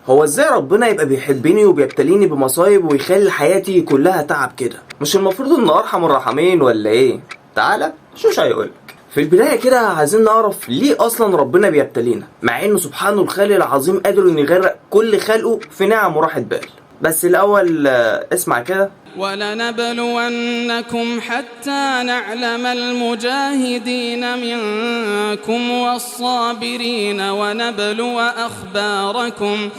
هو ازاي ربنا يبقى بيحبني وبيبتليني بمصايب ويخلي حياتي كلها تعب كده؟ مش المفروض ان ارحم الراحمين ولا ايه؟ تعالى شوش هيقولك. في البداية كده عايزين نعرف ليه اصلا ربنا بيبتلينا، مع انه سبحانه الخالق العظيم قادر انه يغرق كل خلقه في نعم وراحة بال. بس الاول اسمع كده. ولنبلونكم حتى نعلم المجاهدين منكم والصابرين ونبلو أخباركم.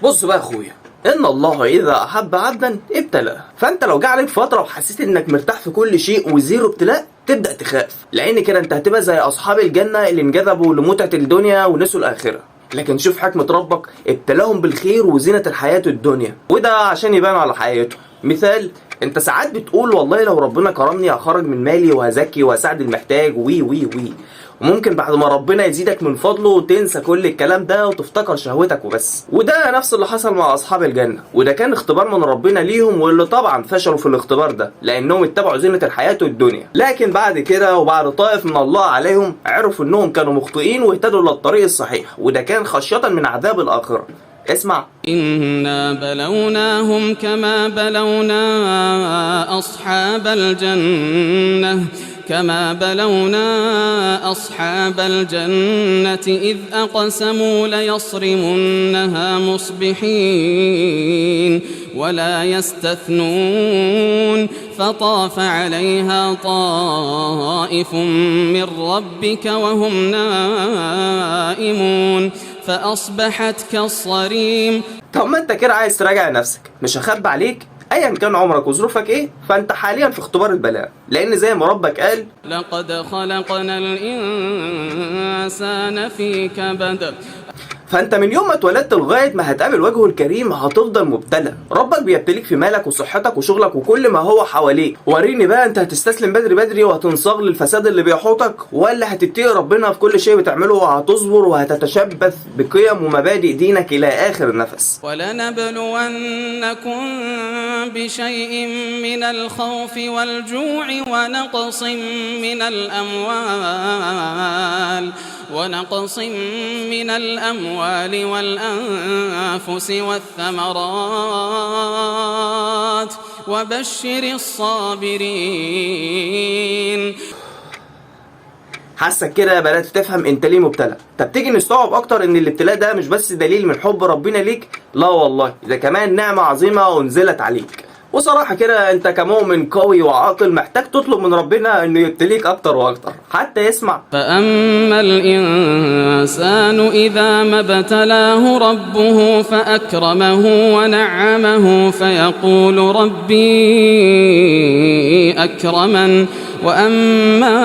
بص بقى يا اخويا، ان الله اذا احب عبدا ابتلاه. فانت لو جه عليك فتره وحسيت انك مرتاح في كل شيء وزيرو ابتلاء، تبدا تخاف، لان كده انت هتبقى زي اصحاب الجنه اللي انجذبوا لمتعه الدنيا ونسوا الاخره. لكن شوف حكمه ربك، ابتلاهم بالخير وزينه الحياه الدنيا، وده عشان يبان على حياته. مثال، انت ساعات بتقول والله لو ربنا كرمني هخرج من مالي وهزكي وهساعد المحتاج وي وي وي، وممكن بعد ما ربنا يزيدك من فضله تنسى كل الكلام ده وتفتكر شهوتك وبس. وده نفس اللي حصل مع اصحاب الجنه، وده كان اختبار من ربنا ليهم، واللي طبعا فشلوا في الاختبار ده لانهم اتبعوا زينه الحياه الدنيا. لكن بعد كده وبعد طائف من الله عليهم عرفوا انهم كانوا مخطئين واهتدوا للطريق الصحيح، وده كان خشيه من عذاب الاخره. اسمع. إنا بلوناهم كما بلونا أصحاب الجنة إذ أقسموا ليصرمنها مصبحين ولا يستثنون فطاف عليها طائف من ربك وهم نائمون فأصبحت كالصريم. طب ما انت كده عايز تراجع نفسك، مش هخبي عليك، ايا كان عمرك وظروفك ايه، فانت حاليا في اختبار البلاء، لان زي ما ربك قال لقد خلقنا الإنسان في كبد. فانت من يوم ما اتولدت لغايه ما هتقابل وجهه الكريم هتفضل مبتلى. ربك بيبتليك في مالك وصحتك وشغلك وكل ما هو حواليك. وريني بقى انت هتستسلم بدري بدري وهتنصاغ للفساد اللي بيحوطك، ولا هتتقي ربنا في كل شيء بتعمله وهتصبر وهتتشبث بقيم ومبادئ دينك الى اخر نفس. ولنبلونكم بشيء من الخوف والجوع ونقص من الأموال والأنفس والثمرات وبشر الصابرين. حاسك كده بدأت تفهم انت ليه مبتلى. طب تيجي نستوعب اكتر ان الابتلاء ده مش بس دليل من حب ربنا ليك، لا والله ده كمان نعمة عظيمة انزلت عليك. وصراحة كده انت كمؤمن قوي وعاقل محتاج تطلب من ربنا انه يبتليك اكتر واكتر حتى يسمع. فأما الإنسان إذا ما ابتلاه ربه فأكرمه ونعمه فيقول ربي أكرمن، وأما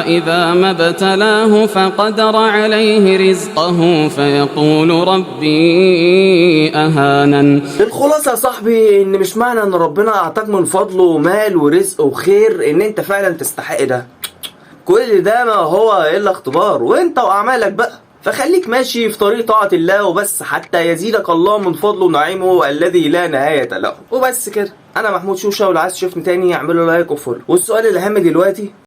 إذا ما ابتلاه فقدر عليه رزقه فيقول ربي أهانن. الخلاصة يا صاحبي ان مش معنى ان ربنا اعطاك من فضله مال ورزق وخير ان انت فعلا تستحق ده. كل ده ما هو الا اختبار، وانت واعمالك بقى. فخليك ماشي في طريق طاعة الله وبس حتى يزيدك الله من فضله ونعيمه الذي لا نهاية له. وبس كده. انا محمود شوشة، ولو عايز تشوفني تاني اعملوا لايك وفولو. والسؤال الاهم دلوقتي،